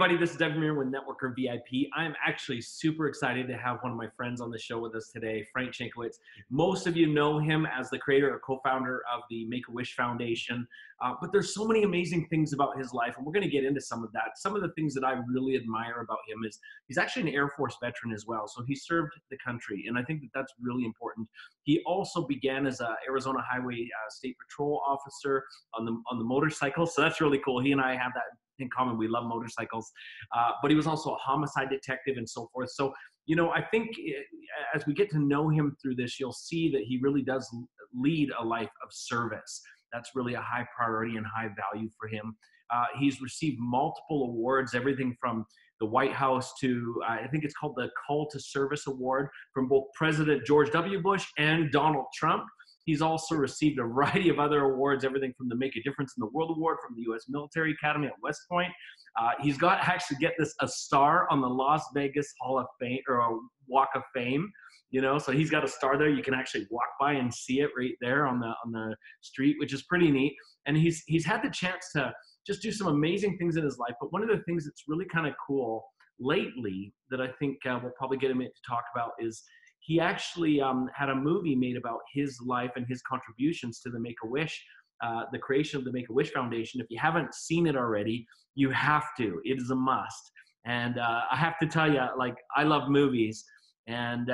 everybody, this is Devin Muir with Networker VIP. I'm actually super excited to have one of my friends on the show with us today, Frank Shankwitz. Most of you know him as the creator or co-founder of the Make-A-Wish Foundation, but there's so many amazing things about his life, and we're going to get into some of that. Some of the things that I really admire about him is he's actually an Air Force veteran as well, so he served the country, and I think that that's really important. He also began as an Arizona Highway State Patrol officer on the motorcycle, so that's really cool. He and I have that in common. We love motorcycles, but he was also a homicide detective and so forth. So, you know, I think as we get to know him through this, you'll see that he really does lead a life of service. That's really a high priority and high value for him. He's received multiple awards, everything from the White House to, I think it's called the Call to Service Award from both President George W. Bush and Donald Trump. He's also received a variety of other awards, everything from the Make a Difference in the World Award from the U.S. Military Academy at West Point. He's got, actually get this, a star on the Las Vegas Hall of Fame, or a Walk of Fame, you know, so he's got a star there. You can actually walk by and see it right there on the street, which is pretty neat. And he's had the chance to just do some amazing things in his life. But one of the things that's really kind of cool lately that I think we'll probably get him in to talk about is he actually had a movie made about his life and his contributions to the Make-A-Wish, the creation of the Make-A-Wish Foundation. If you haven't seen it already, you have to. It is a must. And I have to tell you, like, I love movies. And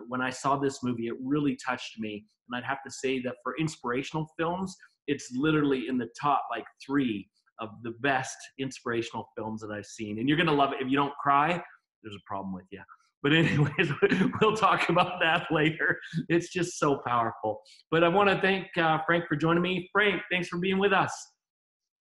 when I saw this movie, it really touched me. And I'd have to say that for inspirational films, it's literally in the top, like, 3 of the best inspirational films that I've seen. And you're going to love it. If you don't cry, there's a problem with you. But anyways, we'll talk about that later. It's just so powerful. But I want to thank Frank for joining me. Frank, thanks for being with us.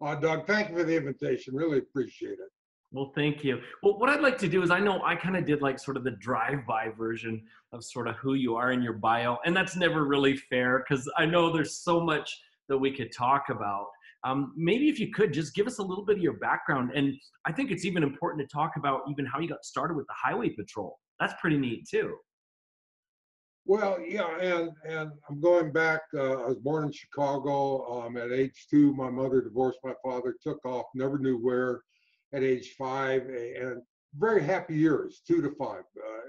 Doug, thank you for the invitation. Really appreciate it. Well, thank you. Well, what I'd like to do is, I know I kind of did like sort of the drive-by version of sort of who you are in your bio. And that's never really fair because I know there's so much that we could talk about. Maybe if you could just give us a little bit of your background. And I think it's even important to talk about even how you got started with the Highway Patrol. That's pretty neat too. Well, yeah, and I'm going back. I was born in Chicago. At age 2, my mother divorced my father, took off, never knew where. At age 5, and very happy years, 2 to 5,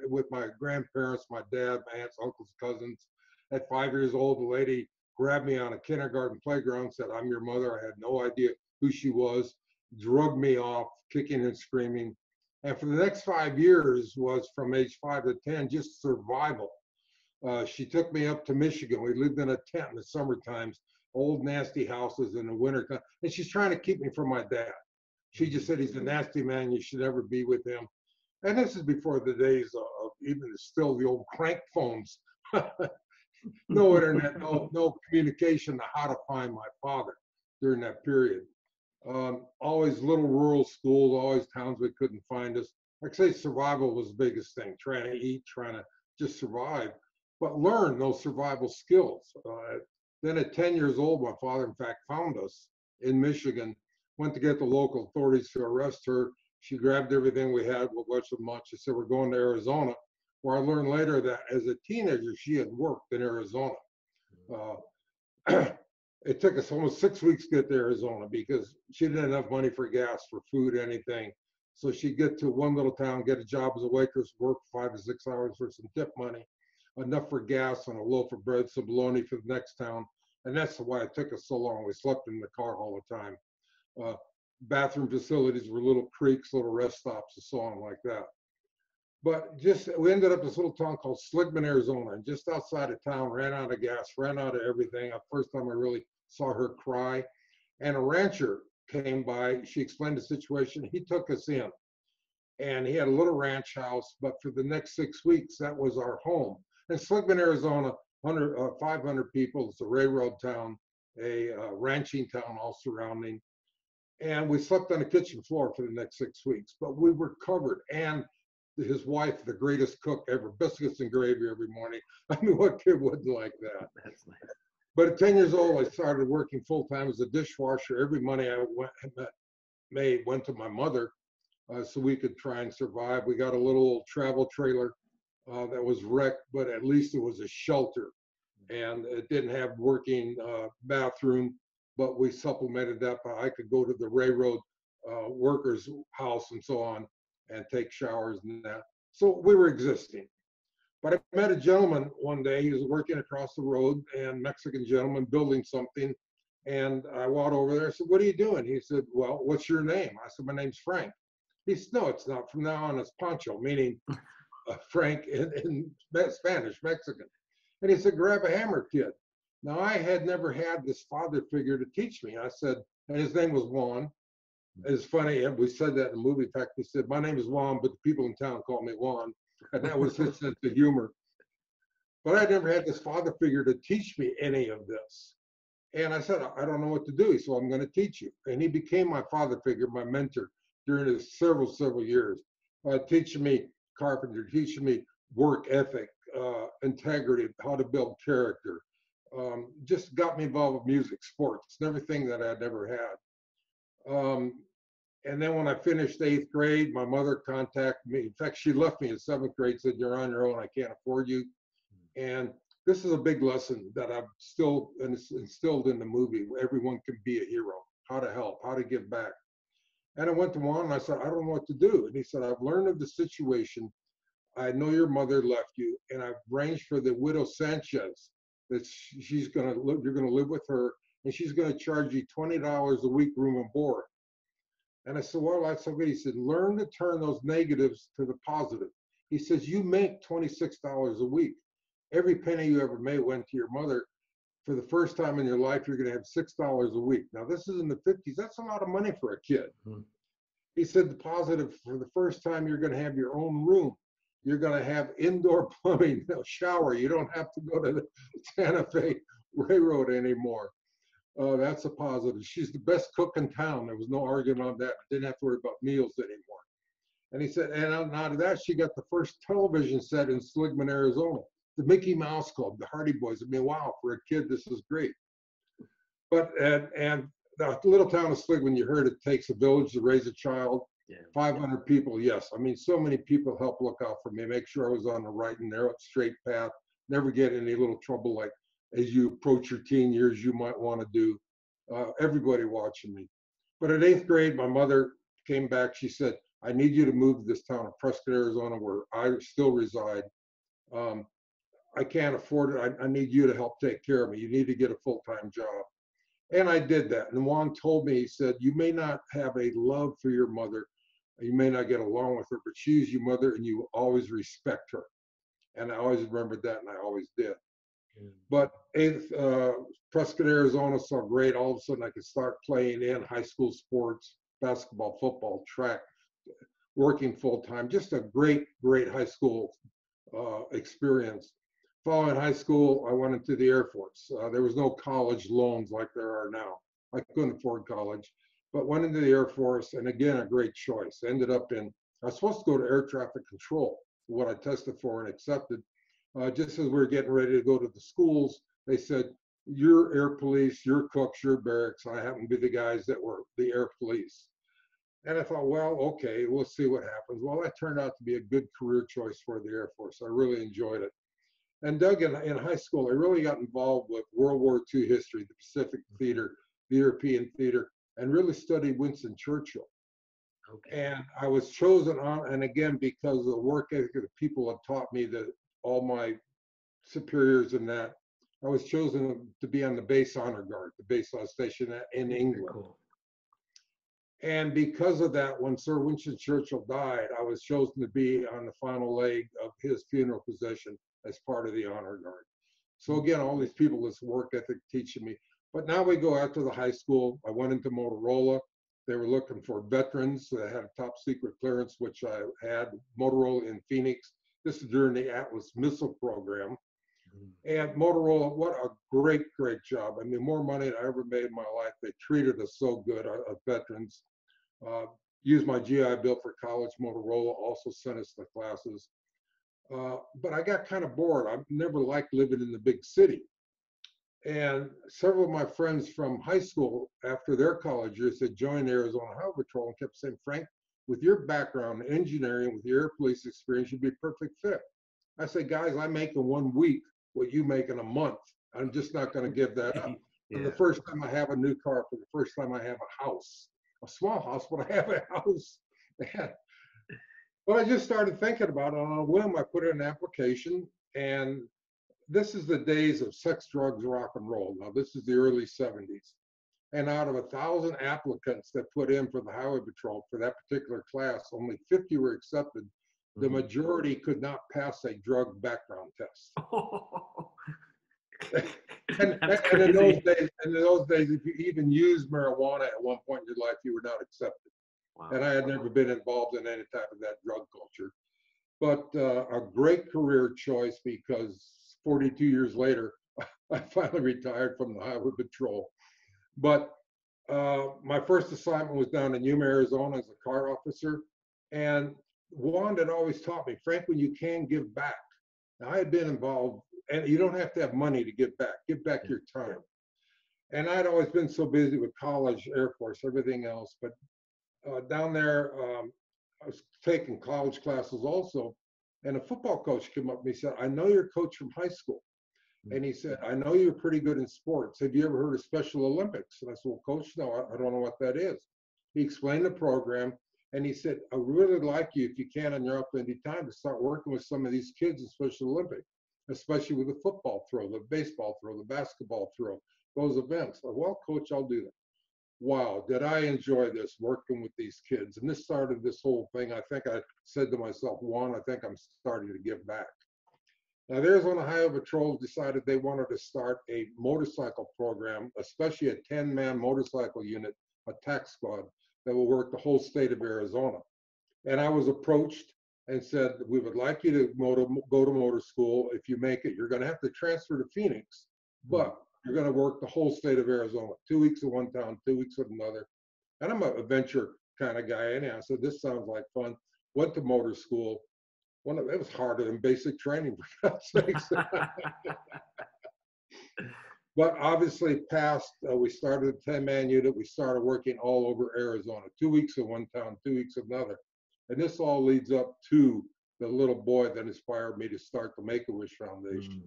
with my grandparents, my dad, my aunts, uncles, cousins. At 5 years old, the lady grabbed me on a kindergarten playground, said, "I'm your mother." I had no idea who she was, drugged me off, kicking and screaming. And for the next 5 years was from age 5 to 10, just survival. She took me up to Michigan. We lived in a tent in the summer times, old nasty houses in the winter time. And she's trying to keep me from my dad. She just said, "He's a nasty man. You should never be with him." And this is before the days of even still the old crank phones. No internet, no communication to how to find my father during that period. Always little rural schools, always towns we couldn't find us. Like I say, survival was the biggest thing, trying to eat, trying to just survive, but learn those survival skills. Then at 10 years old, my father, in fact, found us in Michigan, went to get the local authorities to arrest her. She grabbed everything we had, a bunch of much. She said, "We're going to Arizona," where I learned later that as a teenager, she had worked in Arizona. It took us almost 6 weeks to get to Arizona because she didn't have enough money for gas, for food, anything. So she'd get to one little town, get a job as a waitress, work 5 to 6 hours for some tip money, enough for gas and a loaf of bread, some bologna for the next town. And that's why it took us so long. We slept in the car all the time. Bathroom facilities were little creeks, little rest stops, and so on like that. But we ended up in this little town called Sligman, Arizona, and just outside of town, ran out of gas, ran out of everything. The first time I really saw her cry. And a rancher came by. She explained the situation. He took us in, and he had a little ranch house, but for the next 6 weeks, that was our home. And Sligman, Arizona, 500 people. It's a railroad town, a ranching town all surrounding. And we slept on the kitchen floor for the next 6 weeks, but we were covered. And his wife, the greatest cook ever, biscuits and gravy every morning. I mean, what kid wouldn't like that? That's nice. But at 10 years old, I started working full time as a dishwasher. Every money I made went to my mother so we could try and survive. We got a little travel trailer that was wrecked, but at least it was a shelter. And it didn't have working bathroom, but we supplemented that by I could go to the railroad worker's house and so on, and take showers and that. So we were existing. But I met a gentleman one day. He was working across the road, and Mexican gentleman building something. And I walked over there. I said, "What are you doing?" He said, "Well, what's your name?" I said, "My name's Frank." He said, "No, it's not. From now on, it's Pancho," meaning Frank in Spanish, Mexican. And he said, "Grab a hammer, kid." Now, I had never had this father figure to teach me. I said, and his name was Juan. It's funny, and we said that in the movie. In fact, he said, "My name is Juan, but the people in town call me Juan." And that was his sense of humor. But I never had this father figure to teach me any of this. And I said, "I don't know what to do." So I'm going to teach you. And he became my father figure, my mentor during his several years, teaching me carpenter, teaching me work ethic, integrity, how to build character. Just got me involved with music, sports, and everything that I'd never had. And then when I finished 8th grade, my mother contacted me. In fact, she left me in 7th grade, said, "You're on your own. I can't afford you." And this is a big lesson that I've still instilled in the movie. Everyone can be a hero, how to help, how to give back. And I went to Juan and I said, "I don't know what to do." And he said, "I've learned of the situation. I know your mother left you, and I've arranged for the widow Sanchez that she's going to live, you're going to live with her, and she's going to charge you $20 a week room and board." And I said, "Well, that's so good." He said, "Learn to turn those negatives to the positive." He says, "You make $26 a week. Every penny you ever made went to your mother. For the first time in your life, you're going to have $6 a week." Now, this is in the 50s. That's a lot of money for a kid. Mm-hmm. He said, "The positive, for the first time, you're going to have your own room. You're going to have indoor plumbing, shower. You don't have to go to the Santa Fe Railroad anymore." That's a positive. She's the best cook in town. There was no argument on that. I didn't have to worry about meals anymore. And he said, and out of that, she got the first television set in Seligman, Arizona. The Mickey Mouse Club, the Hardy Boys. I mean, wow, for a kid, this is great. But, and the little town of Seligman, you heard it takes a village to raise a child. Yeah. 500 people, yes. I mean, so many people helped look out for me, make sure I was on the right and narrow, straight path, never get in any little trouble like as you approach your teen years, you might want to do. Everybody watching me. But at 8th grade, my mother came back. She said, "I need you to move to this town of Prescott, Arizona, where I still reside. I can't afford it. I need you to help take care of me. You need to get a full-time job." And I did that. And Juan told me, he said, "You may not have a love for your mother. You may not get along with her, but she's your mother and you always respect her." And I always remembered that, and I always did. But Prescott, Arizona, so great. All of a sudden, I could start playing in high school sports, basketball, football, track, working full time. Just a great high school experience. Following high school, I went into the Air Force. There was no college loans like there are now. I couldn't afford college, but went into the Air Force, and again, a great choice. Ended up I was supposed to go to air traffic control, what I tested for and accepted. Just as we were getting ready to go to the schools, they said, "You're air police, you're cooks, you're barracks." I happen to be the guys that were the air police. And I thought, well, okay, we'll see what happens. Well, that turned out to be a good career choice for the Air Force. I really enjoyed it. And Doug, in high school, I really got involved with World War II history, the Pacific theater, the European theater, and really studied Winston Churchill. Okay. And I was chosen on, and again, because of the work ethic that people have taught me, that all my superiors in that, I was chosen to be on the base honor guard, the base station in England. Cool. And because of that, when Sir Winston Churchill died, I was chosen to be on the final leg of his funeral procession as part of the honor guard. So again, all these people, this work ethic teaching me. But now we go after the high school. I went into Motorola. They were looking for veterans that had a top secret clearance, which I had. Motorola in Phoenix. This is during the Atlas missile program. And Motorola, what a great job. I mean, more money than I ever made in my life. They treated us so good, veterans. Used my GI Bill for college. Motorola also sent us to classes. But I got kind of bored. I never liked living in the big city. And several of my friends from high school, after their college years, had joined the Arizona Highway Patrol and kept saying, "Frank, with your background in engineering, with your air police experience, you'd be a perfect fit." I said, "Guys, I make in 1 week what you make in a month. I'm just not going to give that up." Yeah. For the first time I have a new car, for the first time I have a house. a small house, but I have a house. And, but I just started thinking about it. On a whim, I put in an application, and this is the days of sex, drugs, rock and roll. Now, this is the early 70s. And out of 1,000 applicants that put in for the Highway Patrol for that particular class, only 50 were accepted. The majority could not pass a drug background test. and in those days, if you even used marijuana at one point in your life, you were not accepted. Wow. And I had never been involved in any type of that drug culture. But a great career choice, because 42 years later, I finally retired from the Highway Patrol. But my first assignment was down in Yuma, Arizona as a car officer. And Wanda had always taught me, Frank, when you can, give back. Now, I had been involved, and you don't have to have money to give back your time. And I'd always been so busy with college, Air Force, everything else. But down there, I was taking college classes also. And a football coach came up and he said, I know you're a coach from high school. And he said, I know you're pretty good in sports. Have you ever heard of Special Olympics? And I said, well, Coach, no, I don't know what that is. He explained the program, and he said, I really like you, if you can, on your up-and time, to start working with some of these kids in Special Olympics, especially with the football throw, the baseball throw, the basketball throw, those events. I said, well, Coach, I'll do that. Wow, did I enjoy this, working with these kids. And this started this whole thing. I think I said to myself, Juan, I think I'm starting to give back. Now, the Arizona Highway Patrol decided they wanted to start a motorcycle program, especially a 10-man motorcycle unit, a tac squad, that will work the whole state of Arizona. And I was approached and said, we would like you to go to motor school. If you make it, you're going to have to transfer to Phoenix, but you're going to work the whole state of Arizona, 2 weeks in one town, 2 weeks with another. And I'm an adventure kind of guy anyhow, so this sounds like fun. Went to motor school. It was harder than basic training, for God's sakes. But obviously passed. We started a 10-man unit. We started working all over Arizona, 2 weeks in one town, 2 weeks in another. And this all leads up to the little boy that inspired me to start the Make-A-Wish Foundation.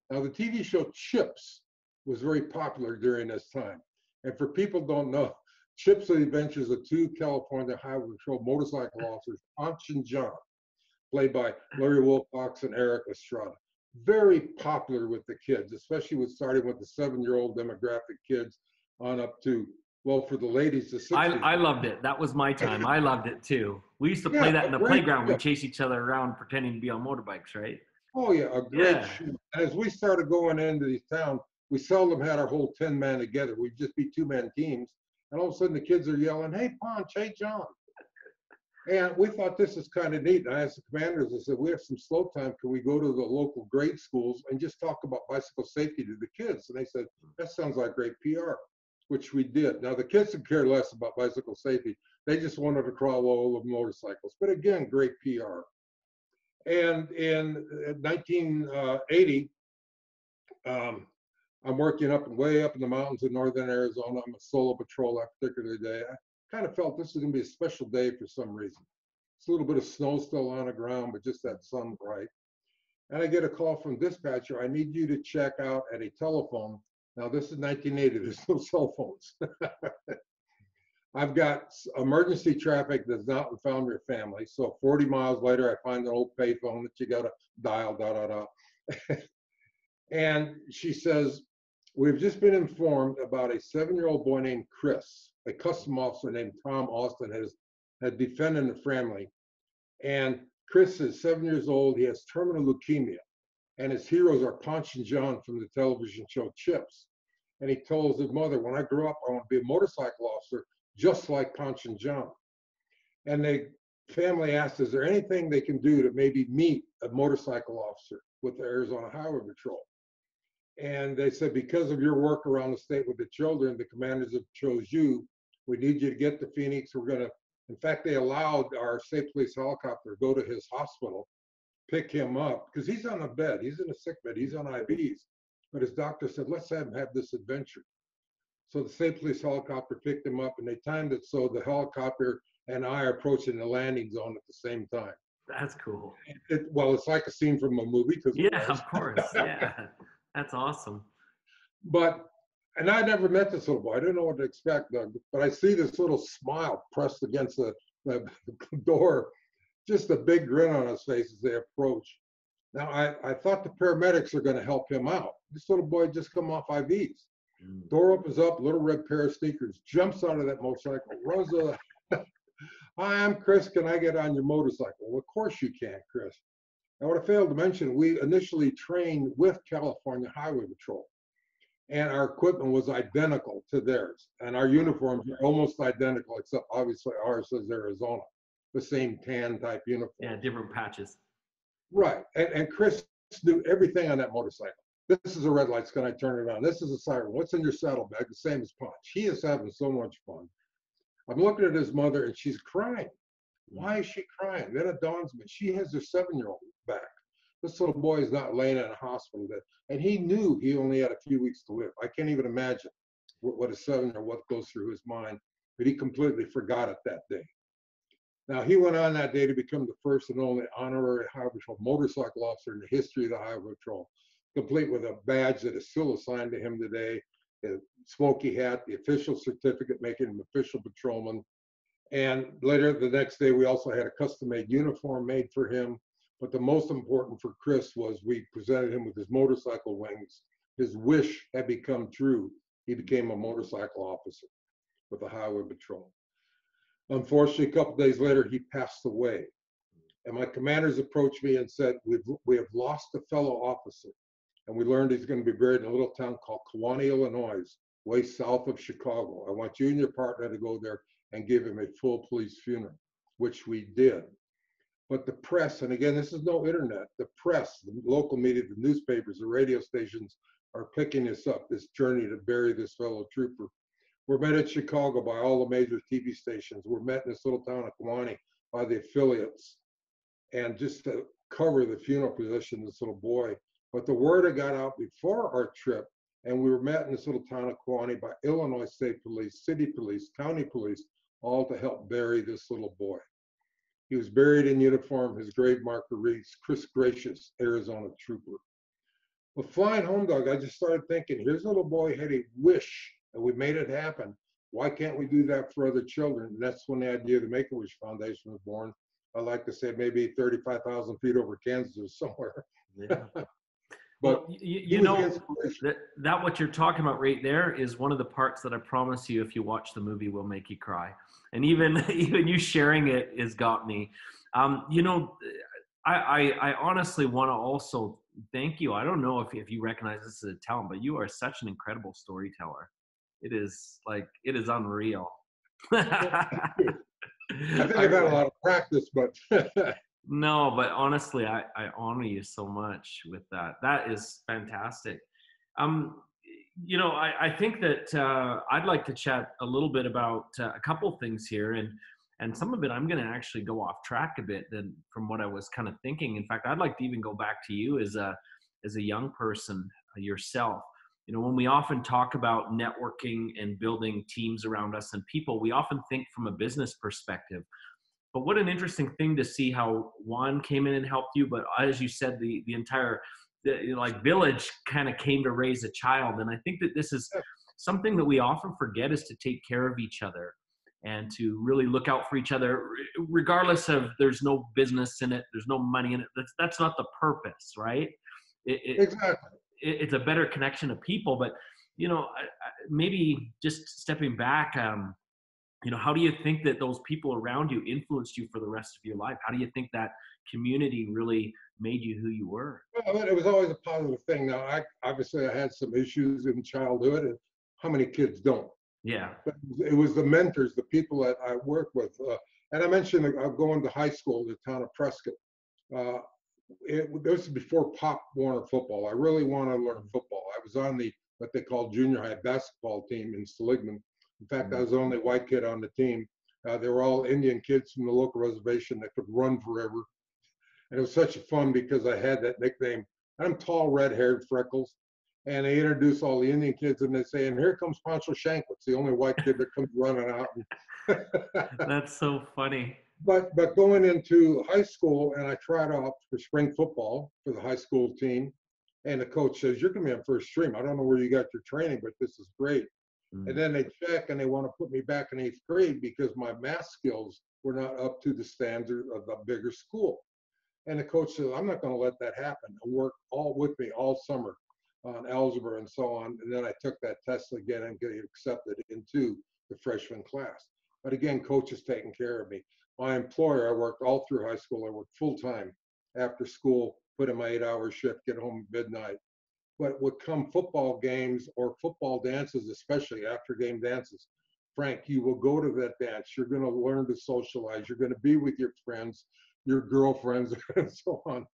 Now, the TV show Chips was very popular during this time. And for people who don't know, Chips are the adventures of two California Highway Patrol motorcycle officers, Ponch and John, played by Larry Wilcox and Eric Estrada. Very popular with the kids, especially starting with the 7-year-old demographic kids on up to, well, for the ladies, the 60s. I loved it. That was my time. I loved it too. We used to play that in the playground. We'd chase each other around pretending to be on motorbikes, right? Oh, yeah, a great show. As we started going into these towns, we seldom had our whole 10-man together. We'd just be 2-man teams. And all of a sudden the kids are yelling, hey, Ponch, hey, John. And we thought this is kind of neat. And I asked the commanders, I said, we have some slow time. Can we go to the local grade schools and just talk about bicycle safety to the kids? And they said, that sounds like great PR, which we did. Now, the kids could care less about bicycle safety. They just wanted to crawl all over motorcycles. But again, great PR. And in 1980, I'm working way up in the mountains in northern Arizona. I'm a solo patrol that particular day. I kind of felt this was going to be a special day for some reason. It's a little bit of snow still on the ground, but just that sun bright. And I get a call from dispatcher. I need you to check out at a telephone. Now, this is 1980. There's no cell phones. I've got emergency traffic that's not in Foundry family. So 40 miles later, I find an old payphone that you got to dial, And she says, we've just been informed about a 7-year-old boy named Chris. A custom officer named Tom Austin had befriended the family. And Chris is 7 years old. He has terminal leukemia. And his heroes are Ponch and John from the television show Chips. And he told his mother, when I grow up, I want to be a motorcycle officer, just like Ponch and John. And the family asked, is there anything they can do to maybe meet a motorcycle officer with the Arizona Highway Patrol? And they said, because of your work around the state with the children, the commanders have chose you. We need you to get to Phoenix. We're going to, in fact, they allowed our state police helicopter to go to his hospital, pick him up, because he's on a bed. He's in a sick bed. He's on IVs. But his doctor said, let's have him have this adventure. So the state police helicopter picked him up, and they timed it so the helicopter and I are approaching the landing zone at the same time. That's cool. Well, it's like a scene from a movie. Yeah, of course. Yeah, that's awesome. But And I never met this little boy. I didn't know what to expect, Doug, but I see this little smile pressed against the door, just a big grin on his face as they approach. Now, I thought the paramedics are going to help him out. This little boy just come off IVs. Door opens up, little red pair of sneakers, jumps out of that motorcycle, runs to the, hi, I'm Chris. Can I get on your motorcycle? Well, of course you can, Chris. Now, what I failed to mention, we initially trained with California Highway Patrol, and our equipment was identical to theirs, and our uniforms are almost identical, except obviously ours says Arizona, the same tan type uniform. Yeah, different patches. Right, and Chris knew everything on that motorcycle. This is a red light, can I turn it on? This is a siren. What's in your saddlebag? The same as Punch. He is having so much fun. I'm looking at his mother, and she's crying. Why is she crying? Then it dawns me, she has her 7-year-old back. This little boy is not laying in a hospital, and he knew he only had a few weeks to live. I can't even imagine what a 7-year-old, what goes through his mind, but he completely forgot it that day. Now, he went on that day to become the first and only honorary Highway Patrol motorcycle officer in the history of the Highway Patrol, complete with a badge that is still assigned to him today, a smoky hat, the official certificate making him official patrolman. And later the next day, we also had a custom-made uniform made for him. But the most important for Chris was we presented him with his motorcycle wings. His wish had become true. He became a motorcycle officer with the Highway Patrol. Unfortunately, a couple days later, he passed away. And my commanders approached me and said, we have lost a fellow officer. And we learned he's going to be buried in a little town called Kewanee, Illinois, way south of Chicago. I want you and your partner to go there and give him a full police funeral, which we did. But the press, and again, this is no internet, the press, the local media, the newspapers, the radio stations are picking this up, this journey to bury this fellow trooper. We're met at Chicago by all the major TV stations. We're met in this little town of Kewanee by the affiliates, and just to cover the funeral procession of this little boy. But the word had got out before our trip, and we were met in this little town of Kewanee by Illinois State Police, City Police, County Police, all to help bury this little boy. He was buried in uniform. His grave marker reads, Chris Gracious, Arizona Trooper. Well, flying home, Doug, I just started thinking, here's a little boy had a wish, and we made it happen. Why can't we do that for other children? And that's when the idea of the Make-A-Wish Foundation was born. I like to say maybe 35,000 feet over Kansas or somewhere. Yeah. But well, you know, that what you're talking about right there is one of the parts that I promise you, if you watch the movie, will make you cry. And even you sharing it has got me. You know, I honestly want to also thank you. I don't know if you recognize this as a talent, but you are such an incredible storyteller. It is unreal. I think I've had a lot of practice, but no, but honestly, I honor you so much with that. That is fantastic. You know, I think that I'd like to chat a little bit about a couple things here, and some of it I'm going to actually go off track a bit than from what I was kind of thinking. In fact, I'd like to even go back to you as a young person yourself. You know, when we often talk about networking and building teams around us and people, we often think from a business perspective. But what an interesting thing to see how Juan came in and helped you. But as you said, the entire village kind of came to raise a child. And I think that this is something that we often forget, is to take care of each other and to really look out for each other, regardless of there's no business in it, there's no money in it. That's not the purpose, right? Exactly. It's a better connection of people. But, you know, maybe just stepping back, you know, how do you think that those people around you influenced you for the rest of your life? How do you think that community really made you who you were? Well, it was always a positive thing. Now, I had some issues in childhood, and how many kids don't? Yeah. But it was the mentors, the people that I worked with. And I mentioned going to high school in the town of Prescott. This is before Pop Warner football. I really wanted to learn football. I was on what they call junior high basketball team in Seligman. In fact, I was the only white kid on the team. They were all Indian kids from the local reservation that could run forever. And it was such fun because I had that nickname. I'm tall, red-haired, freckles. And they introduce all the Indian kids, and they say, and here comes Frank Shankwitz, the only white kid that comes running out. That's so funny. But going into high school, and I tried out for spring football for the high school team. And the coach says, "You're going to be on first stream. I don't know where you got your training, but this is great." And Mm. then they check and they want to put me back in eighth grade because my math skills were not up to the standard of a bigger school. And the coach says, "I'm not going to let that happen." And work all with me all summer on algebra and so on. And then I took that test again and get accepted into the freshman class. But again, coach is taking care of me. My employer, I worked all through high school. I worked full time after school, put in my 8-hour shift, get home at midnight. But would come football games or football dances, especially after game dances. Frank, you will go to that dance. You're going to learn to socialize. You're going to be with your friends, your girlfriends, and so on.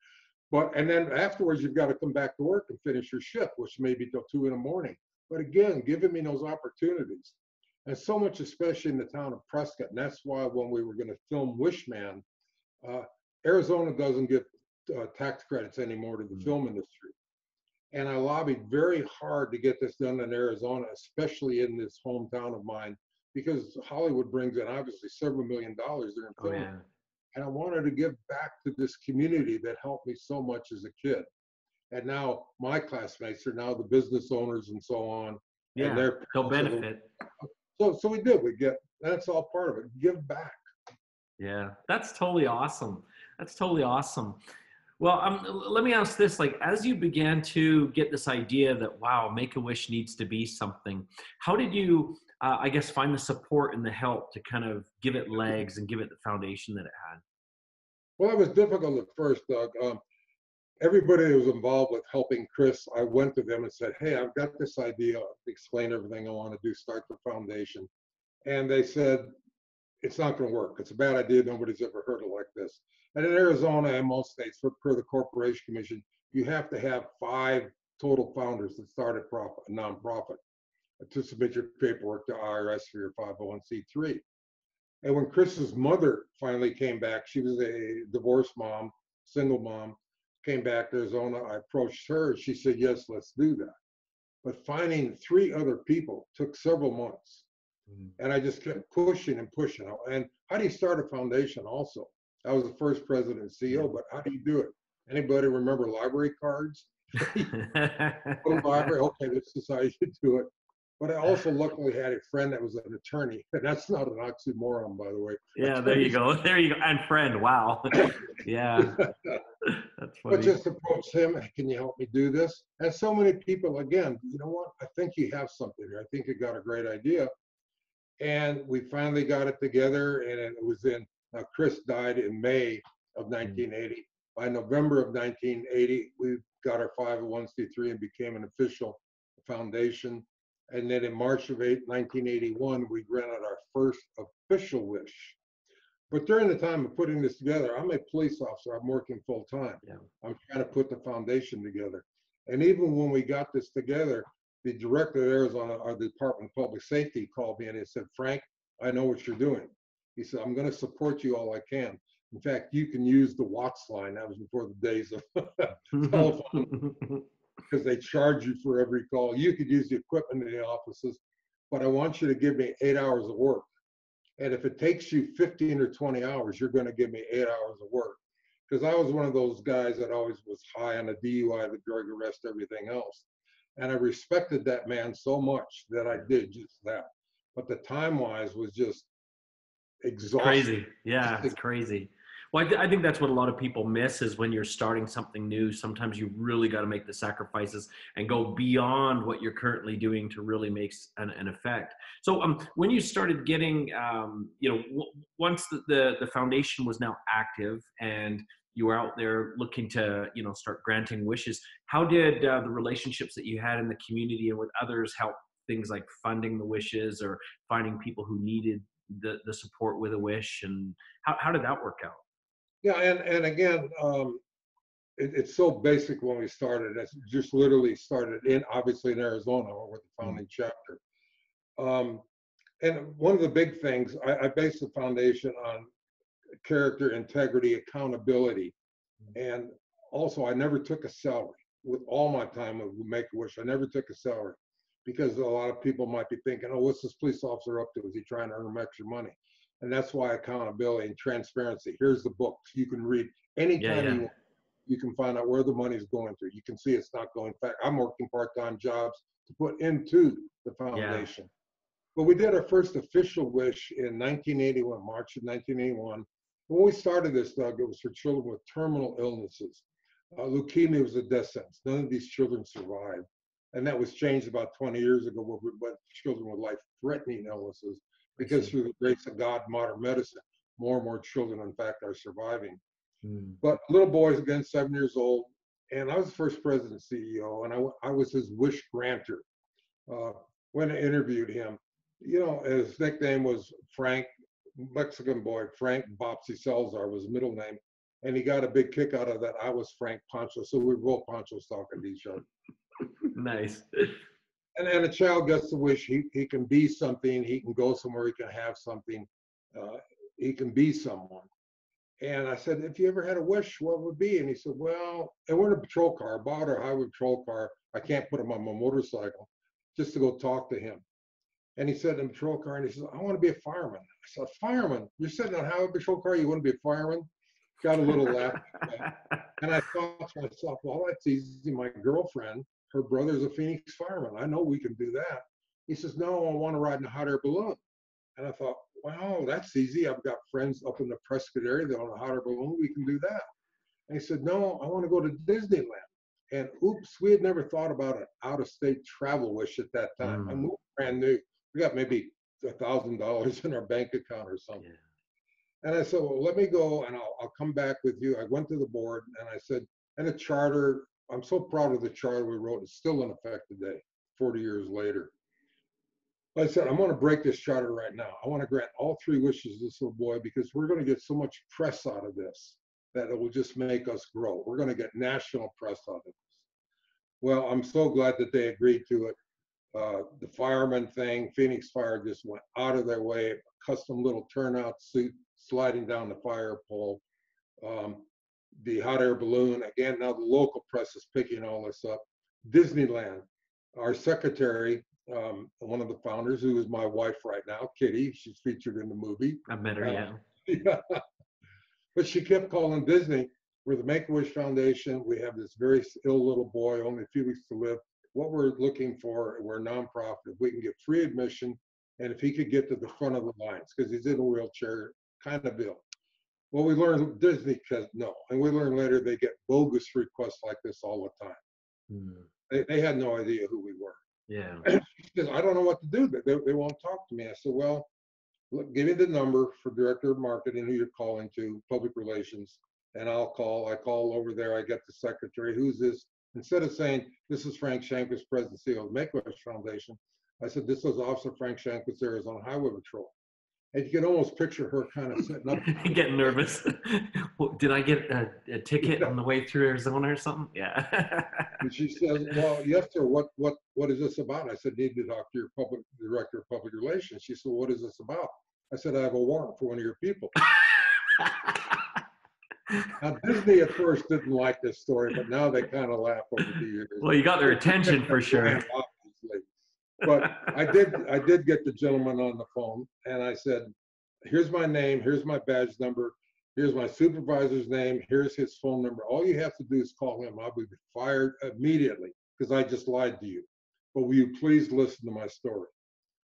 But and then afterwards, you've got to come back to work and finish your shift, which may be till 2 in the morning. But again, giving me those opportunities, and so much, especially in the town of Prescott. And that's why when we were going to film Wishman, uh, Arizona doesn't give tax credits anymore to the film industry. And I lobbied very hard to get this done in Arizona, especially in this hometown of mine, because Hollywood brings in obviously several $1 million during Oh filming. yeah. And I wanted to give back to this community that helped me so much as a kid. And now my classmates are now the business owners and so on, and Yeah. they're They'll benefit. so we did. We get that's all part of it. Give back. Yeah. That's totally awesome. That's totally awesome. Well, let me ask this: like, as you began to get this idea that wow, Make a Wish needs to be something, how did you, I guess, find the support and the help to kind of give it legs and give it the foundation that it had? Well, it was difficult at first, Doug. Everybody who was involved with helping Chris, I went to them and said, "Hey, I've got this idea. Explain everything I want to do. Start the foundation." And they said, "It's not going to work. It's a bad idea. Nobody's ever heard it like this." And in Arizona and most states, per the Corporation Commission, you have to have 5 total founders that start a nonprofit to submit your paperwork to IRS for your 501c3. And when Chris's mother finally came back, she was a divorced mom, single mom, came back to Arizona. I approached her. She said, "Yes, let's do that." But finding 3 other people took several months. Mhm. And I just kept pushing and pushing. And how do you start a foundation also? I was the first president and CEO, but how do you do it? Anybody remember library cards? Go to the library, okay, this is how you do it. But I also luckily had a friend that was an attorney, and that's not an oxymoron, by the way. Yeah, there you Attorneys, go. There you go. And friend, wow. Yeah, that's but funny. just approach him. "Hey, can you help me do this?" And so many people, again, you know what? I think you have something here. I think you got a great idea. And we finally got it together, and it was in. Now, Chris died in May of Mm. 1980. By November of 1980, we got our 501c3 and became an official foundation. And then in March of 1981, we granted our first official wish. But during the time of putting this together, I'm a police officer. I'm working full time. Yeah. I'm trying to put the foundation together. And even when we got this together, the director of Arizona, or the Department of Public Safety, called me and he said, "Frank, I know what you're doing." He said, "I'm going to support you all I can. In fact, you can use the Watts line." That was before the days of telephone, because they charge you for every call. You could use the equipment in the offices, but I want you to give me 8 hours of work. And if it takes you 15 or 20 hours, you're going to give me 8 hours of work. Because I was one of those guys that always was high on the DUI, the drug arrest, everything else. And I respected that man so much that I did just that. But the time wise was just It's exhausting. crazy. Yeah, it's crazy. Well, I think that's what a lot of people miss is when you're starting something new. Sometimes you really got to make the sacrifices and go beyond what you're currently doing to really make an effect. So, when you started getting, once the foundation was now active and you were out there looking to, start granting wishes, how did the relationships that you had in the community and with others help things like funding the wishes or finding people who needed the support with a wish, and how did that work out? Yeah, and again, it's so basic when we started. It's just literally started in obviously in Arizona with the Mm. founding chapter. Um, and one of the big things I based the foundation on character, integrity, accountability. And also, I never took a salary with all my time with Make a Wish. I never took a salary because a lot of people might be thinking, "Oh, what's this police officer up to? Is he trying to earn extra money?" And that's why accountability and transparency. Here's the books you can read Yeah, anytime you yeah. want. you can find out where the money's going to. You can see it's not going. In fact, I'm working part-time jobs to put into the Yeah. foundation. But we did our first official wish in 1981, March of 1981. When we started this, Doug, it was for children with terminal illnesses. Leukemia was a death sentence. None of these children survived. And that was changed about 20 years ago, but children with life-threatening illnesses, because through the grace of God, modern medicine, more and more children, in fact, are surviving. But little boys, again, 7 years old, and I was the first president CEO, and I was his wish granter. When I interviewed him, you know, his nickname was Frank, Mexican boy, Frank Bopsy Salazar was his middle name. And he got a big kick out of that. I was Frank Poncho. So we were both Ponchos talking to each other. Nice. And a child gets to wish he can be something, he can go somewhere, he can have something, he can be someone. And I said, if you ever had a wish, what would it be? And he said, well, and we're in a patrol car, I bought a highway patrol car. I can't put him on my motorcycle just to go talk to him. And he said in the patrol car, and he says, I want to be a fireman. I said, fireman? You're sitting on a highway patrol car, you want to be a fireman? Got a little laugh. And I thought to myself, well, that's easy. My girlfriend, her brother's a Phoenix fireman. I know we can do that. He says, no, I want to ride in a hot air balloon. And I thought, wow, that's easy. I've got friends up in the Prescott area that own a hot air balloon. We can do that. And he said, no, I want to go to Disneyland. And oops, we had never thought about an out-of-state travel wish at that time. I moved brand new. We got maybe $1,000 in our bank account or something. Yeah. And I said, well, let me go and I'll come back with you. I went to the board and I said, and a charter, I'm so proud of the charter we wrote. It's still in effect today, 40 years later. I said, I'm going to break this charter right now. I want to grant all 3 wishes to this little boy because we're going to get so much press out of this that it will just make us grow. We're going to get national press out of this. Well, I'm so glad that they agreed to it. The fireman thing, Phoenix Fire just went out of their way, custom little turnout suit sliding down the fire pole. The hot air balloon, again, now the local press is picking all this up. Disneyland, our secretary, one of the founders, who is my wife right now, Kitty, she's featured in the movie. I met her, yeah. Yeah. But she kept calling Disney. We're the Make-A-Wish Foundation. We have this very ill little boy, only a few weeks to live. What we're looking for, we're a nonprofit. If we can get free admission, and if he could get to the front of the lines, because he's in a wheelchair, kind of ill. Well, we learned Disney says no, and we learned later they get bogus requests like this all the time. They had no idea who we were. Yeah. She says, I don't know what to do. They won't talk to me. I said, well, look, give me the number for director of marketing who you're calling to, public relations, and I'll call. I call over there. I get the secretary. Who's this? Instead of saying, this is Frank Shankwitz, President and CEO of the Make-A-Wish Foundation, I said, this is Officer Frank Shankwitz, Arizona Highway Patrol. And you can almost picture her kind of sitting up. Getting nervous. Did I get a ticket on the way through Arizona or something? Yeah. And she says, well, yes, sir, what is this about? I said, need to talk to your director of public relations. She said, what is this about? I said, I have a warrant for one of your people. Now, Disney at first didn't like this story, but now they kind of laugh over the years. Well, you got their attention for sure. Obviously. But I did get the gentleman on the phone, and I said, here's my name, here's my badge number, here's my supervisor's name, here's his phone number. All you have to do is call him. I'll be fired immediately because I just lied to you. But will you please listen to my story?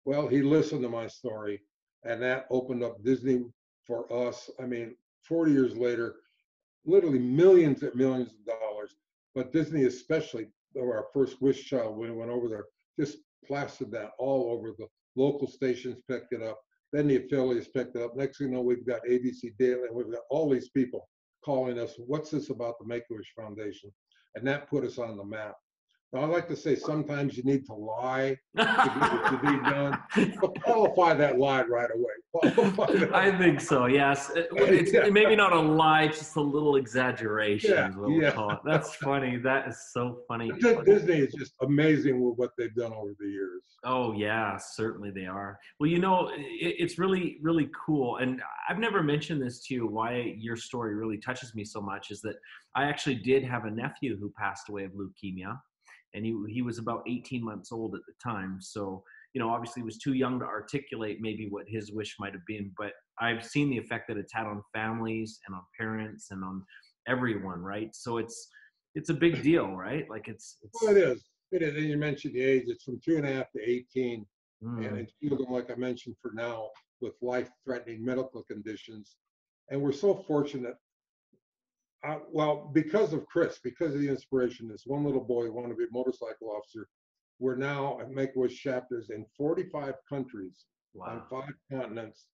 Well, he listened to my story, and that opened up Disney for us. I mean, 40 years later, literally millions and millions of dollars, but Disney especially, our first wish child, when we went over there, just plastered that all over. The local stations picked it up, then the affiliates picked it up. Next thing you know, we've got ABC Daily, and we've got all these people calling us, what's this about the Make-A-Wish Foundation? And that put us on the map. Now, I like to say sometimes you need to lie to get what you need done, but qualify that lie right away. I think so, yes. It's maybe not a lie, just a little exaggeration. Yeah, is what we'll call it. That's funny. That is so funny. Disney is just amazing with what they've done over the years. Oh, yeah, certainly they are. Well, you know, it's really, really cool. And I've never mentioned this to you, why your story really touches me so much, is that I actually did have a nephew who passed away of leukemia. And he was about 18 months old at the time. So, you know, obviously he was too young to articulate maybe what his wish might have been. But I've seen the effect that it's had on families and on parents and on everyone, right? So it's a big deal, right? Like Well, it is. It is. And you mentioned the age. It's from 2.5 to 18. And mm, it's children, like I mentioned, for now, with life-threatening medical conditions. And we're so fortunate. Well, because of Chris, because of the inspiration, this one little boy who wanted to be a motorcycle officer, we're now at Make-A-Wish chapters in 45 countries on wow. 5 continents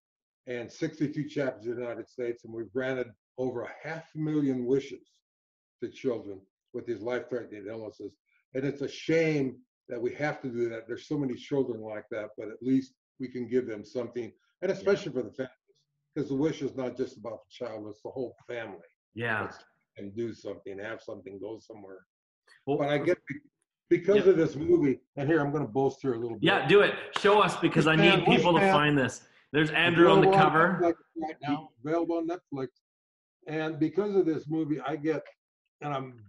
and 62 chapters in the United States. And we've granted over 500,000 wishes to children with these life-threatening illnesses. And it's a shame that we have to do that. There's so many children like that, but at least we can give them something, and Yeah. especially for the families, because the wish is not just about the child, it's the whole family. Yeah. Let's and do something, have something, go somewhere. But Well, I get because yeah. of this movie, and here I'm going to boast here a little bit. Yeah, do it. Show us because I need people to Wishman, find this. There's Andrew on the available on cover. Netflix right now, available on Netflix. And because of this movie, I get, and I'm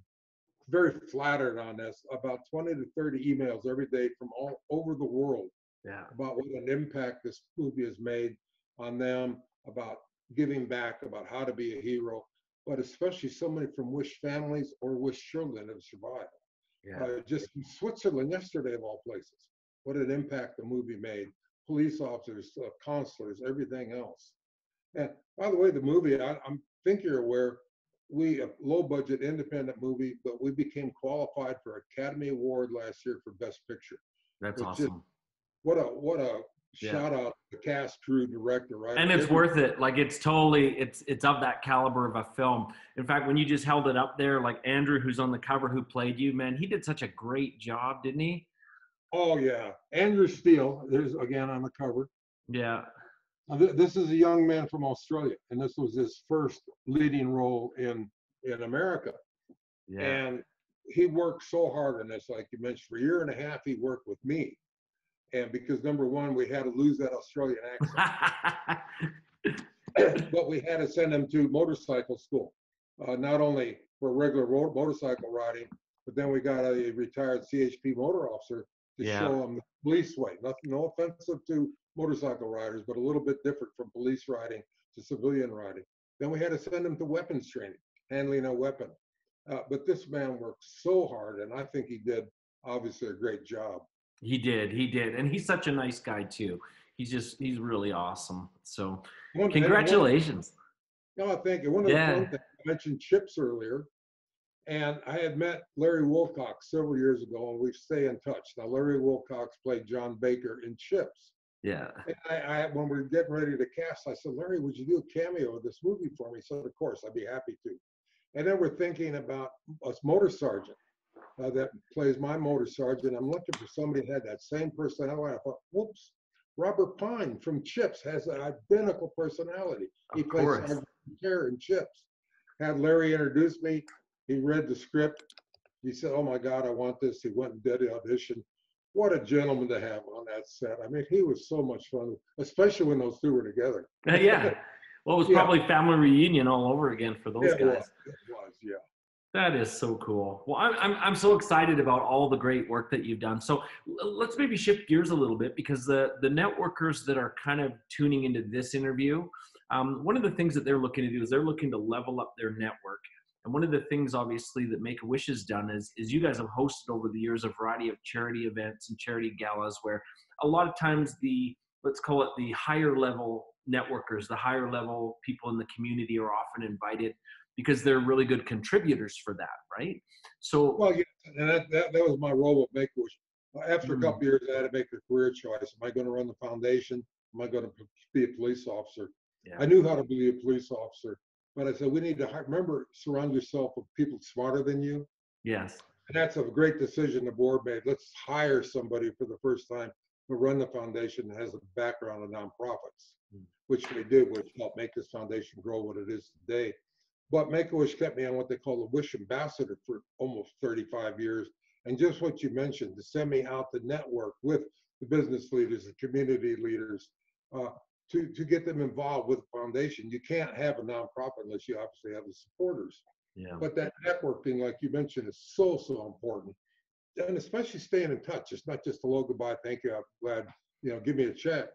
very flattered on this, about 20 to 30 emails every day from all over the world Yeah. about what an impact this movie has made on them, about giving back, about how to be a hero, but especially so many from Wish families or Wish children that have survived. Yeah. Just from Switzerland yesterday, of all places, what an impact the movie made. Police officers, counselors, everything else. And by the way, the movie, I'm think you're aware, we a low budget independent movie, but we became qualified for Academy Award last year for Best Picture, That's which is awesome. what a Yeah. shout out to the cast, crew, director, And writer, it's every worth it. Like it's totally it's of that caliber of a film. In fact, when you just held it up there, like Andrew, who's on the cover, who played you, man, he did such a great job, didn't he? oh yeah. Andrew Steele, there's again on the cover. Yeah. This is a young man from Australia, and this was his first leading role in America. Yeah. And he worked so hard on this, like you mentioned, for a year and a half. He worked with me, and because number one, we had to lose that Australian accent, but we had to send him to motorcycle school, not only for regular motorcycle riding, but then we got a retired CHP motor officer to Yeah. show him the police way. Nothing, no offensive to motorcycle riders, but a little bit different from police riding to civilian riding. Then we had to send him to weapons training, handling a weapon. But this man worked so hard, and I think he did obviously a great job. He did. And he's such a nice guy too. He's really awesome. So And congratulations. no, I think one of the Yeah. fun things, I mentioned Chips earlier, and I had met Larry Wilcox several years ago, and we stay in touch. Now, Larry Wilcox played John Baker in Chips. Yeah. And when we were getting ready to cast, I said, Larry, would you do a cameo of this movie for me? He said, of course, I'd be happy to. And then we're thinking about a motor sergeant that plays my motor sergeant. I'm looking for somebody that had that same personality. I thought, whoops, Robert Pine from Chips has an identical personality. He Of plays course. Sergeant Care in Chips. Had Larry introduce me. He read the script. He said, oh my God, I want this. He went and did the audition. What a gentleman to have on that set. I mean, he was so much fun, especially when those two were together. Yeah. Well, it was Yeah. probably family reunion all over again for those It guys. was, yeah. That is so cool. Well, I'm so excited about all the great work that you've done. So let's maybe shift gears a little bit because the networkers that are kind of tuning into this interview, one of the things that they're looking to do is they're looking to level up their network. And one of the things, obviously, that Make-A-Wish has done is you guys have hosted over the years a variety of charity events and charity galas where a lot of times let's call it the higher level networkers, the higher level people in the community are often invited because they're really good contributors for that, right? So, Well, yeah, and that was my role with Make-A-Wish. After a couple years, I had to make a career choice. Am I going to run the foundation? Am I going to be a police officer? yeah, I knew how to be a police officer, but I said, we need to remember, surround yourself with people smarter than you. yes, And that's a great decision the board made. Let's hire somebody for the first time to run the foundation that has a background in nonprofits, which they did, which helped make this foundation grow what it is today. But Make-A-Wish kept me on what they call the Wish Ambassador for almost 35 years. And just what you mentioned, to send me out to network with the business leaders, the community leaders, to get them involved with the foundation. You can't have a nonprofit unless you obviously have the supporters. yeah, But that networking, like you mentioned, is so, so important. And especially staying in touch. It's not just hello, goodbye, thank you, I'm glad, give me a check.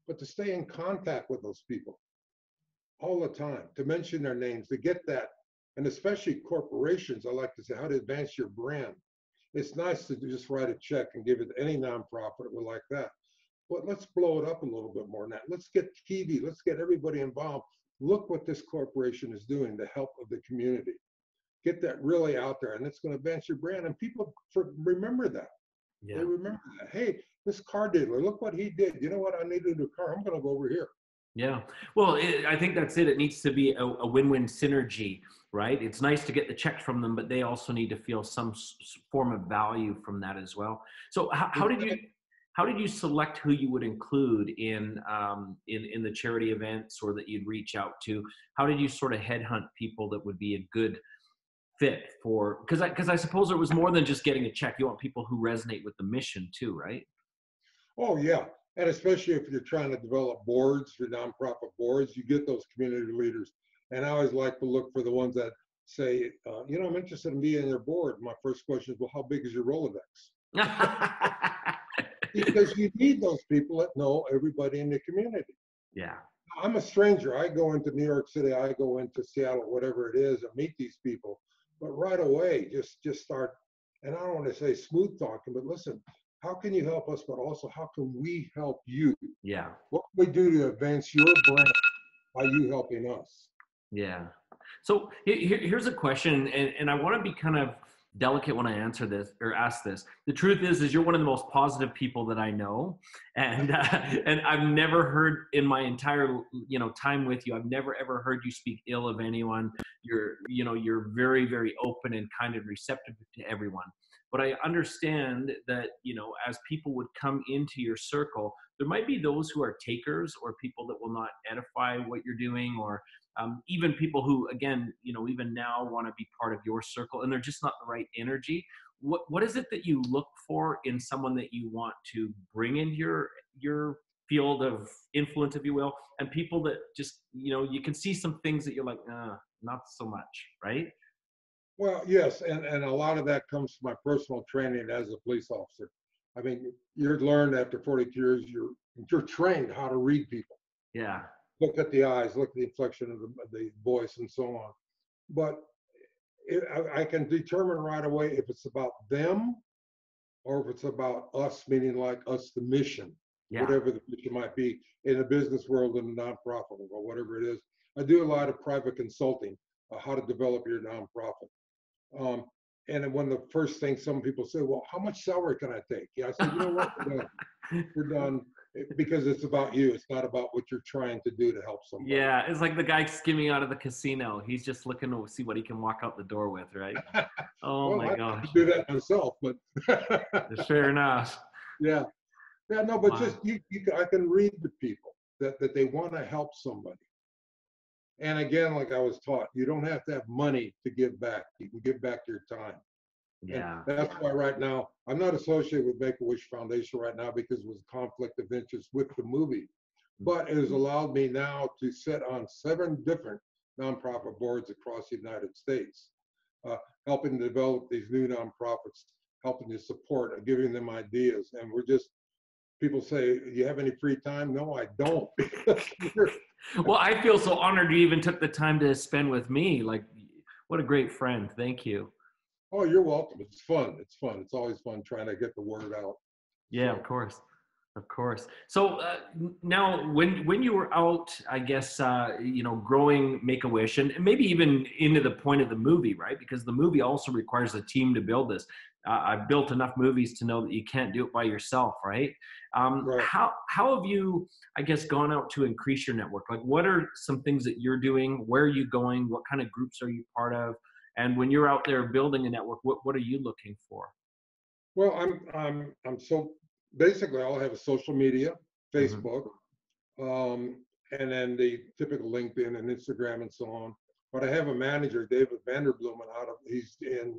But to stay in contact with those people all the time, to mention their names, to get that and especially corporations, I like to say, how to advance your brand. It's nice to just write a check and give it to any nonprofit like that. But let's blow it up a little bit more than that. Let's get TV. Let's get everybody involved. Look what this corporation is doing to help of the community. Get that really out there, and it's going to advance your brand. And people remember that. Yeah. They remember that. Hey, this car dealer, look what he did. You know what? I needed a car. I'm going to go over here. Yeah. Well, I think that's it. It needs to be a win-win synergy, right? It's nice to get the check from them, but they also need to feel some form of value from that as well. So how did you select who you would include in the charity events, or that you'd reach out to? How did you sort of headhunt people that would be a good fit for, because I suppose it was more than just getting a check. You want people who resonate with the mission too, right? Oh, yeah. And especially if you're trying to develop boards, your nonprofit boards, you get those community leaders. And I always like to look for the ones that say, I'm interested in being on their board. My first question is, well, how big is your Rolodex? Because you need those people that know everybody in the community. Yeah. I'm a stranger. I go into New York City, I go into Seattle, whatever it is, and meet these people. But right away, just start, and I don't want to say smooth talking, but listen, how can you help us? But also, how can we help you? Yeah. What can we do to advance your brand by you helping us? Yeah. So here's a question, and I want to be kind of delicate when I answer this or ask this. The truth is you're one of the most positive people that I know, and and I've never heard in my entire time with you, I've never ever heard you speak ill of anyone. You're very, very open and kind and receptive to everyone. But I understand that, as people would come into your circle, there might be those who are takers, or people that will not edify what you're doing, or even people who, again, even now want to be part of your circle, and they're just not the right energy. What is it that you look for in someone that you want to bring into your field of influence, if you will, and people that just, you can see some things that you're like, not so much, right? Well, yes, and a lot of that comes from my personal training as a police officer. I mean, you've learned after 42 years, you're trained how to read people. Yeah. Look at the eyes, look at the inflection of the voice, and so on. But I can determine right away if it's about them or if it's about us, meaning like us, the mission, Yeah. whatever the mission might be in the business world, in the nonprofit world, whatever it is. I do a lot of private consulting, how to develop your nonprofit. And then when the first thing some people say, well, how much salary can I take? Yeah, I said, you know what, we're done, because it's about you. It's not about what you're trying to do to help somebody. Yeah, it's like the guy skimming out of the casino. He's just looking to see what he can walk out the door with, right? Oh well, my I gosh. do that myself, but Fair enough. yeah, no, but Wow. just I can read the people that they want to help somebody. And again, like I was taught, you don't have to have money to give back. You can give back your time. Yeah. And that's why right now, I'm not associated with Make-A-Wish Foundation right now because it was a conflict of interest with the movie. But it has allowed me now to sit on 7 different nonprofit boards across the United States, helping to develop these new nonprofits, helping to support, giving them ideas. And people say, you have any free time? No, I don't. Well, I feel so honored you even took the time to spend with me. Like, what a great friend. Thank you. Oh, you're welcome. It's fun. It's fun. It's always fun trying to get the word out. Yeah, So, of course. Of course. So now, when you were out, I guess, growing Make-A-Wish, and maybe even into the point of the movie, right? Because the movie also requires a team to build this. I've built enough movies to know that you can't do it by yourself, right? right. How have you, I guess, gone out to increase your network? Like, what are some things that you're doing? Where are you going? What kind of groups are you part of? And when you're out there building a network, what are you looking for? Well, I'm so basically I'll have a social media, Mm-hmm. Facebook, and then the typical LinkedIn and Instagram and so on. But I have a manager, David Vanderbloemen, he's in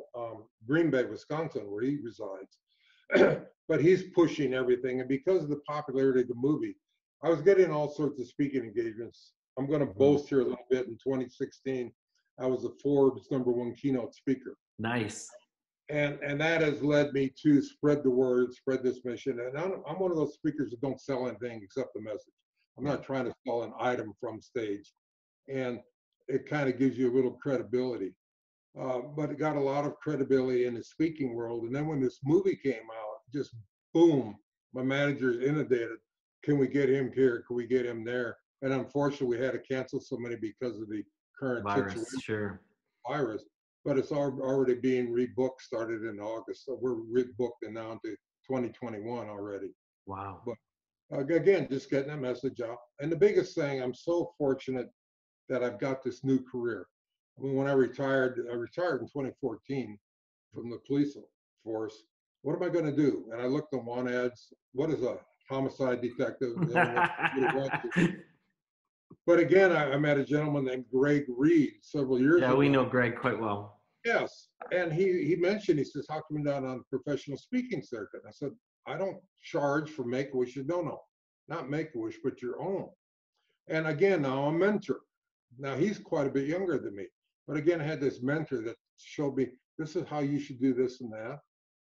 Green Bay, Wisconsin, where he resides. But he's pushing everything, and because of the popularity of the movie, I was getting all sorts of speaking engagements. I'm going to boast here a little bit. In 2016, I was a Forbes #1 keynote speaker. Nice. And that has led me to spread the word, spread this mission. And I'm one of those speakers that don't sell anything except the message. I'm not trying to sell an item from stage. And it kind of gives you a little credibility. but it got a lot of credibility in the speaking world. And then when this movie came out, just boom, my manager's inundated. Can we get him here? Can we get him there? And unfortunately, we had to cancel so many because of the current Virus, situation, sure. virus. But it's already being rebooked, started in August. So we're rebooked and now into 2021 already. Wow. But again, just getting that message out. And the biggest thing, I'm so fortunate that I've got this new career. I mean, when I retired in 2014 from the police force. What am I going to do? And I looked on want ads. What is a homicide detective? But again, I met a gentleman named Greg Reed several years ago. Yeah, we know Greg quite well. Yes. And he mentioned, he says, how come you're not on the professional speaking circuit? I said, I don't charge for Make-A-Wish. No, not Make-A-Wish, but your own. And again, now I'm a mentor. Now he's quite a bit younger than me. But again, I had this mentor that showed me, this is how you should do this and that.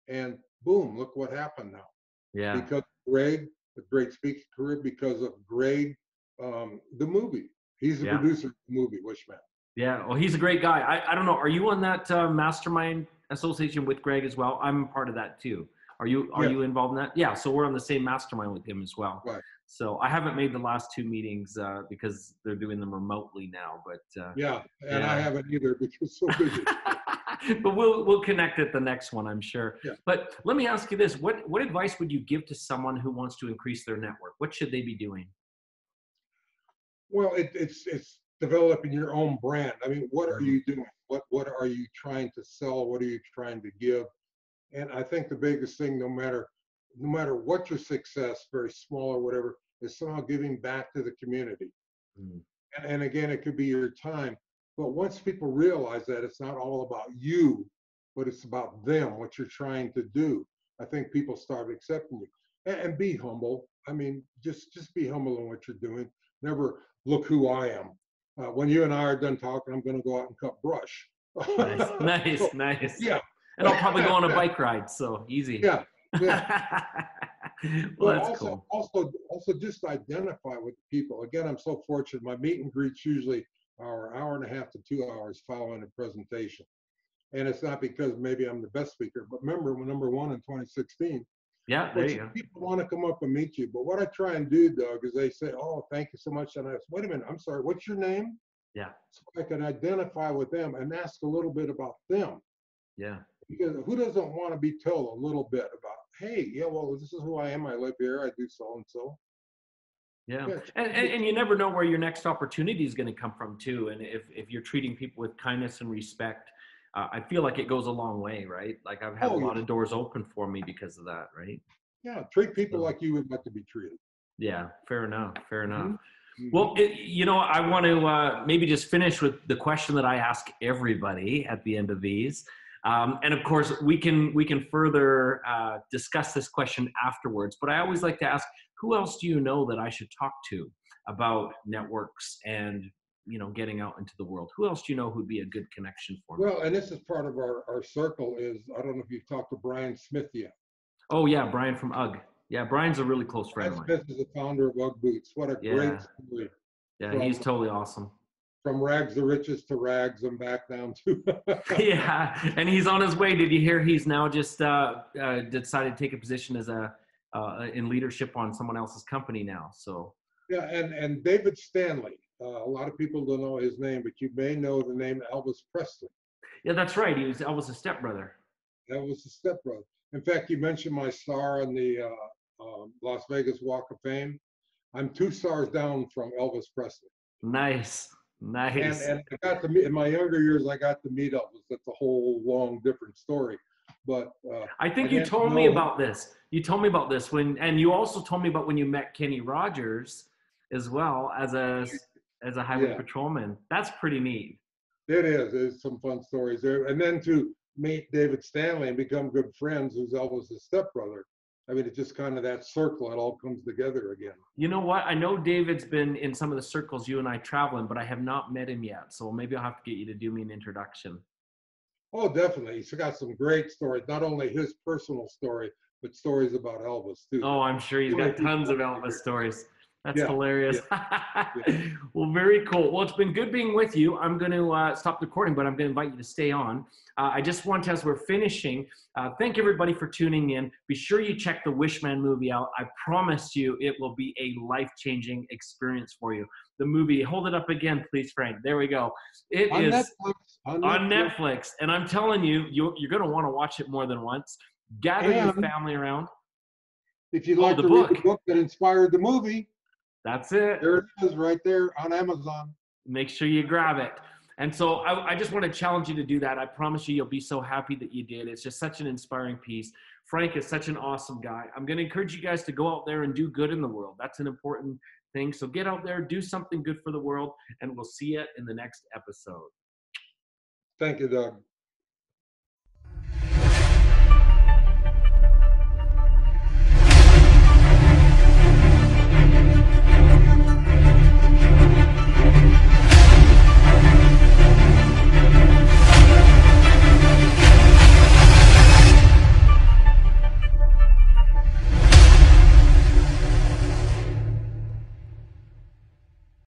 And boom, look what happened now. Yeah. Because Greg, a great speaking career, because of Greg, the movie. He's the producer of the movie, Wishman. Yeah, well, he's a great guy. I don't know. Are you on that mastermind association with Greg as well? I'm part of that too. Are you involved in that? Yeah, so we're on the same mastermind with him as well. Right. So I haven't made the last 2 meetings because they're doing them remotely now. But I haven't either because so busy. But we'll connect at the next one, I'm sure. Yeah. But let me ask you this: what advice would you give to someone who wants to increase their network? What should they be doing? Well, it's developing your own brand. I mean, what are you doing? What are you trying to sell? What are you trying to give? And I think the biggest thing, no matter what your success, very small or whatever, is somehow giving back to the community. Mm. And again, it could be your time. But once people realize that it's not all about you, but it's about them, what you're trying to do, I think people start accepting you. And be humble. I mean, just be humble in what you're doing. Never look who I am. When you and I are done talking, I'm going to go out and cut brush. Nice. Yeah. And I'll probably go on a bike ride, so easy. Yeah. Well, that's cool. Also just identify with the people. Again, I'm so fortunate. My meet and greets usually are an hour and a half to 2 hours following a presentation. And it's not because maybe I'm the best speaker, but remember, we're number 1 in 2016. Yeah, there you go. People want to come up and meet you. But what I try and do, Doug, is they say, oh, thank you so much. And I say, wait a minute, I'm sorry, what's your name? Yeah. So I can identify with them and ask a little bit about them. Yeah. Because who doesn't want to be told a little bit about, hey, yeah, well, this is who I am. I live here. I do so and so. Yeah. And you never know where your next opportunity is going to come from, too. And if you're treating people with kindness and respect, I feel like it goes a long way, right? Like I've had a lot of doors open for me because of that, right? Yeah. Treat people like you would like to be treated. Yeah. Fair enough. Mm-hmm. Well, I want to maybe just finish with the question that I ask everybody at the end of these. And of course, we can further discuss this question afterwards. But I always like to ask, who else do you know that I should talk to about networks and getting out into the world? Who else do you know who'd be a good connection for me? Well, and this is part of our circle. Is I don't know if you've talked to Brian Smith yet. Oh yeah, Brian from UGG. Yeah, Brian's a really close friend of mine. Smith is the founder of UGG Boots. What a great story. Yeah, he's totally awesome. From rags to riches to rags and back down to. Yeah, and he's on his way. Did you hear he's now just decided to take a position as in leadership on someone else's company now? So. Yeah, and David Stanley. A lot of people don't know his name, but you may know the name Elvis Presley. Yeah, that's right. He was Elvis' stepbrother. Elvis' stepbrother. In fact, you mentioned my star on the Las Vegas Walk of Fame. I'm 2 stars down from Elvis Presley. Nice. And I got to meet, in my younger years, I got to meet Elvis. That's a whole long, different story. But I think you told me about this. You told me about this and you also told me about when you met Kenny Rogers as well as a highway patrolman. That's pretty neat. It is. There's some fun stories there. And then to meet David Stanley and become good friends, who's Elvis' stepbrother. I mean, it's just kind of that circle. It all comes together again. You know what? I know David's been in some of the circles you and I traveling, but I have not met him yet. So maybe I'll have to get you to do me an introduction. Oh, definitely. He's got some great stories. Not only his personal story, but stories about Elvis too. Oh, I'm sure he's got tons of Elvis stories. That's Yeah, hilarious. yeah, yeah. Well, very cool. Well, it's been good being with you. I'm going to stop the recording, but I'm going to invite you to stay on. I just want to, as we're finishing, thank everybody for tuning in. Be sure you check the Wishman movie out. I promise you it will be a life-changing experience for you. The movie, hold it up again, please, Frank. There we go. It On is Netflix, on on Netflix. Netflix. And I'm telling you, you're going to want to watch it more than once. Gather your And family around. if you'd Oh, like the to read the book. book that inspired the movie, That's it. there it is right there on Amazon. Make sure you grab it. And so I just want to challenge you to do that. I promise you, you'll be so happy that you did. It's just such an inspiring piece. Frank is such an awesome guy. I'm going to encourage you guys to go out there and do good in the world. That's an important thing. So get out there, do something good for the world, and we'll see you in the next episode. Thank you, Doug.